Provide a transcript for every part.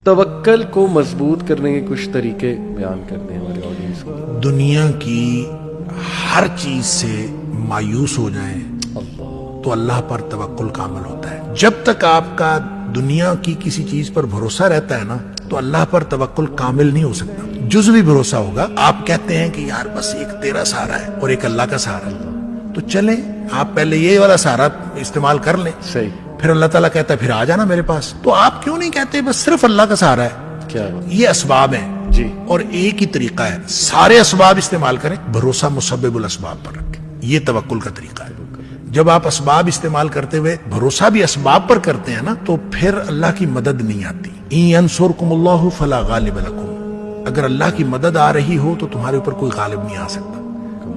توکل کو مضبوط کرنے کے کچھ طریقے بیان کرتے ہیں ہمارے آڈینس کو۔ دنیا کی ہر چیز سے مایوس ہو جائیں تو اللہ پر توکل کامل ہوتا ہے۔ جب تک آپ کا دنیا کی کسی چیز پر بھروسہ رہتا ہے نا تو اللہ پر توکل کامل نہیں ہو سکتا، جزوی بھروسہ ہوگا۔ آپ کہتے ہیں کہ یار بس ایک تیرا سہارا ہے اور ایک اللہ کا سہارا ہے، تو چلیں آپ پہلے یہ والا سہارا استعمال کر لیں، صحیح، پھر اللہ تعالیٰ کہتا ہے پھر آ جانا میرے پاس۔ تو آپ کیوں نہیں کہتے بس صرف اللہ کا سہارا ہے؟ کیا یہ اسباب ہیں جی، اور ایک ہی طریقہ ہے، سارے اسباب استعمال کریں، بھروسہ مسبب الاسباب پر رکھیں۔ یہ توکل کا طریقہ ہے۔ جب آپ اسباب استعمال کرتے ہوئے بھروسہ بھی اسباب پر کرتے ہیں نا تو پھر اللہ کی مدد نہیں آتی۔ ان ینصرکم اللہ فلا غالب لکم، اگر اللہ کی مدد آ رہی ہو تو تمہارے اوپر کوئی غالب نہیں آ سکتا۔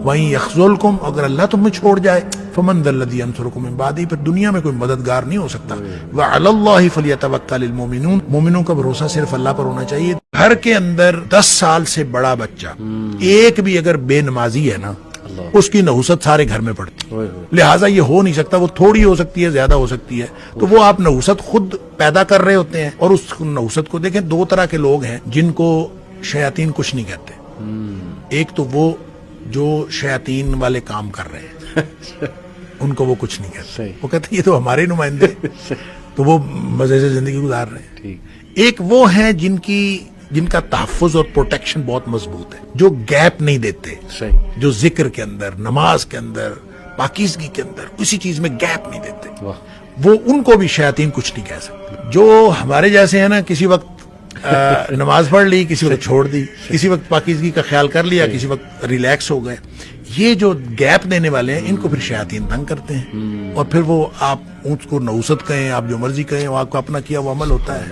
وَإِن يَخْذُلْكُمْ، اگر اللہ تمہیں چھوڑ جائے، فَمَنْ ذَا الَّذِي يَنصُرُكُم مِّن بَعْدِهِ، پھر دنیا میں کوئی مددگار نہیں ہو سکتا۔ وَعَلَى اللَّهِ فَلْيَتَوَكَّلِ الْمُؤْمِنُونَ، مومنوں کا بھروسہ صرف اللہ پر ہونا چاہیے۔ گھر کے اندر 10 سال سے بڑا بچہ ایک بھی اگر بے نمازی ہے نا، اس کی نحوست سارے گھر میں پڑتی ہے، لہٰذا یہ ہو نہیں سکتا۔ وہ تھوڑی ہو سکتی ہے، زیادہ ہو سکتی ہے، تو وہ آپ نحوست خود پیدا کر رہے ہوتے ہیں۔ اور اس نحوست کو دیکھیں، دو طرح کے لوگ ہیں جن کو شیاطین کچھ نہیں کہتے۔ ایک تو وہ جو شیاطین والے کام کر رہے ہیں ان کو وہ کچھ نہیں کہتے، وہ کہتے ہیں یہ تو ہمارے نمائندے تو وہ مزے سے زندگی گزار رہے ہیں۔ ایک وہ ہیں جن کا تحفظ اور پروٹیکشن بہت مضبوط ہے، جو گیپ نہیں دیتے، جو ذکر کے اندر، نماز کے اندر، پاکیزگی کے اندر کسی چیز میں گیپ نہیں دیتے، وہ ان کو بھی شیاطین کچھ نہیں کہہ سکتے۔ جو ہمارے جیسے ہیں نا، کسی وقت نماز پڑھ لی، کسی وقت چھوڑ دی، کسی وقت پاکیزگی کا خیال کر لیا، کسی وقت ریلیکس ہو گئے، یہ جو گیپ دینے والے ہیں ان کو پھر شیاطین تنگ کرتے ہیں، اور پھر وہ آپ اس کو نحوست کہیں، آپ جو مرضی کہیں، وہ آپ کو اپنا کیا وہ عمل ہوتا ہے۔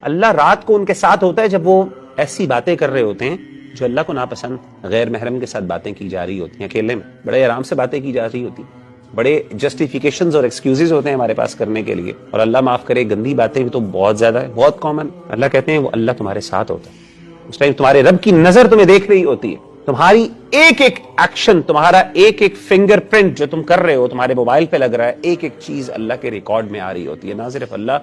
اللہ رات کو ان کے ساتھ ہوتا ہے جب وہ ایسی باتیں کر رہے ہوتے ہیں جو اللہ کو ناپسند، غیر محرم کے ساتھ باتیں کی جا رہی ہوتی ہیں، اکیلے میں بڑے آرام سے باتیں کی جا رہی ہوتی ہیں، بڑے جسٹیفیکیشنز اور ایکسکیوزز ہوتے ہیں ہمارے پاس کرنے کے لیے، اور اللہ معاف کرے گندی باتیں بھی تو بہت زیادہ ہے، بہت کامن۔ اللہ کہتے ہیں وہ اللہ تمہارے ساتھ ہوتا ہے، اس ٹائم تمہارے رب کی نظر تمہیں دیکھ رہی ہوتی ہے، تمہاری ایک ایک ایکشن، تمہارا ایک ایک فنگر پرنٹ جو تم کر رہے ہو تمہارے موبائل پہ لگ رہا ہے، ایک ایک چیز اللہ کے ریکارڈ میں آ رہی ہوتی ہے۔ نہ صرف اللہ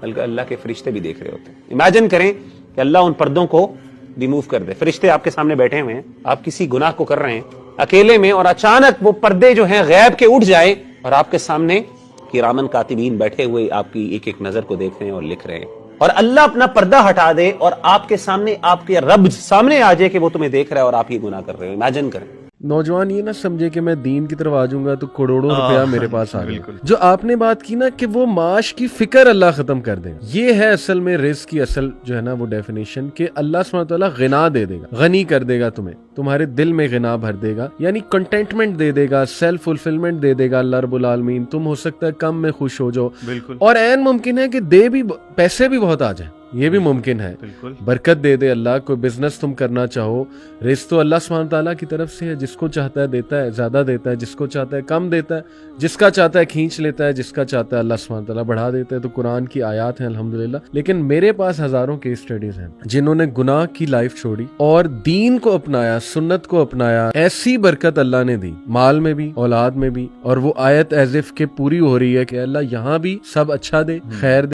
بلکہ اللہ کے فرشتے بھی دیکھ رہے ہوتے ہیں۔ امیجن کریں کہ اللہ ان پردوں کو ریموو کر دے، فرشتے آپ کے سامنے بیٹھے ہوئے ہیں، آپ کسی گناہ کو کر رہے ہیں اکیلے میں، اور اچانک وہ پردے جو ہیں غیب کے اٹھ جائیں اور آپ کے سامنے کرامن کاتبین بیٹھے ہوئے آپ کی ایک ایک نظر کو دیکھ رہے ہیں اور لکھ رہے ہیں، اور اللہ اپنا پردہ ہٹا دے اور آپ کے سامنے آپ کے رب سامنے آ جائے کہ وہ تمہیں دیکھ رہا ہے اور آپ یہ گناہ کر رہے ہو۔ امیجن کریں۔ نوجوان یہ نہ سمجھے کہ میں دین کی طرف آ جاؤں گا تو کروڑوں روپیہ میرے پاس آ گیا۔ جو آپ نے بات کی نا کہ وہ معاش کی فکر اللہ ختم کر دے گا، یہ ہے اصل میں رزق کی اصل جو ہے نا وہ ڈیفینیشن، کہ اللہ سبحانہ وتعالیٰ غنا دے دے گا، غنی کر دے گا تمہیں، تمہارے دل میں غنا بھر دے گا، یعنی کنٹینٹمنٹ دے دے گا، سیلف فلفلمنٹ دے دے گا اللہ رب العالمین۔ تم ہو سکتا ہے کم میں خوش ہو جاؤ، اور عین ممکن ہے کہ دے بھی پیسے بھی بہت آ جائیں، یہ بھی ممکن ہے، برکت دے دے اللہ۔ کوئی بزنس تم کرنا چاہو، رزق تو اللہ سبحانہ تعالیٰ کی طرف سے ہے، جس کو چاہتا ہے دیتا ہے، زیادہ دیتا ہے، جس کو چاہتا ہے کم دیتا ہے، جس کا چاہتا ہے کھینچ لیتا ہے، جس کا چاہتا ہے اللہ سبحانہ تعالیٰ بڑھا دیتا ہے۔ تو قرآن کی آیات ہیں الحمدللہ، لیکن میرے پاس ہزاروں کیس اسٹڈیز ہیں جنہوں نے گناہ کی لائف چھوڑی اور دین کو اپنایا، سنت کو اپنایا، ایسی برکت اللہ نے دی، مال میں بھی، اولاد میں بھی، اور وہ آیت ایز اف کہ پوری ہو رہی ہے کہ اللہ یہاں بھی سب اچھا دے، خیر دے۔